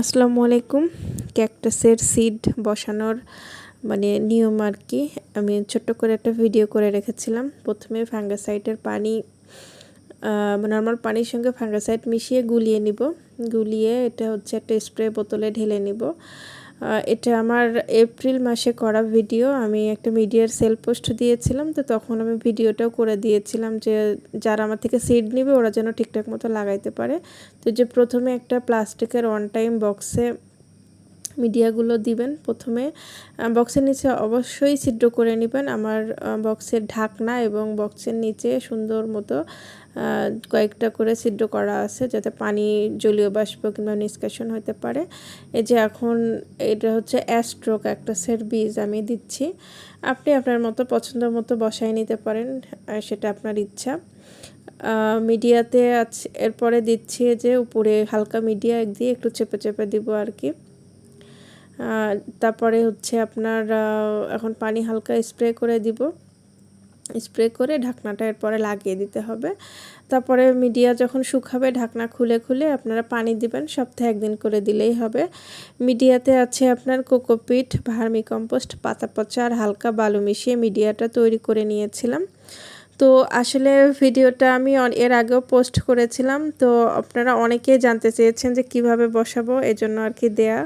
আসসালামু আলাইকুম। ক্যাকটাসের সিড বসানোর নিয়ম আর কি আমি ছোট্ট করে একটা ভিডিও করে রেখেছিলাম। প্রথমে ফাঙ্গিসাইডের পানি নর্মাল পানির সঙ্গে ফাঙ্গিসাইড মিশিয়ে গুলিয়ে নিব। গুলিয়ে এটা হচ্ছে একটা স্প্রে বোতলে ঢেলে নিব। এটা আমার এপ্রিল মাসে করা ভিডিও। আমি একটা মিডিয়ার সেল পোস্ট দিয়েছিলাম, তো তখন আমি ভিডিওটাও করে দিয়েছিলাম যে যারা আমার থেকে সিড নেবে ওরা যেন ঠিকঠাক মতো লাগাইতে পারে। তো যে প্রথমে একটা প্লাস্টিকের ওয়ান টাইম বক্সে মিডিয়াগুলো দিবেন। প্রথমে বক্সের নিচে অবশ্যই ছিদ্র করে নেবেন। আমার বক্সের ঢাকনা এবং বক্সের নিচে সুন্দর মতো কয়েকটা করে ছিদ্র করা আছে, যাতে পানি জলীয় বাষ্প কিংবা নিষ্কাশন হতে পারে। এই যে এখন এটা হচ্ছে অ্যাস্ট্রো ক্যাকটাসের বীজ আমি দিচ্ছি। আপনি আপনার মতো পছন্দ মতো বসায় নিতে পারেন, সেটা আপনার ইচ্ছা। মিডিয়াতে আছে, এরপরে দিচ্ছি যে উপরে হালকা মিডিয়া দিয়ে একটু চেপে চেপে দিব আর কি। তারপরে হচ্ছে আপনার এখন পানি হালকা স্প্রে করে দিব। স্প্রে করে ঢাকনাটা এরপরে লাগিয়ে দিতে হবে। তারপরে মিডিয়া যখন শুকাবে ঢাকনা খুলে খুলে আপনারা পানি দিবেন। সপ্তাহে একদিন করে দিলেই হবে। মিডিয়াতে আছে আপনার কোকোপিট, ভার্মি কম্পোস্ট, পাতা পচা আর হালকা বালু মিশিয়ে মিডিয়াটা তৈরি করে নিয়েছিলাম। তো আসলে ভিডিওটা আমি এর আগেও পোস্ট করেছিলাম, তো আপনারা অনেকেই জানতে চেয়েছেন যে কিভাবে বসাবো, এজন্য আর কি দেয়া।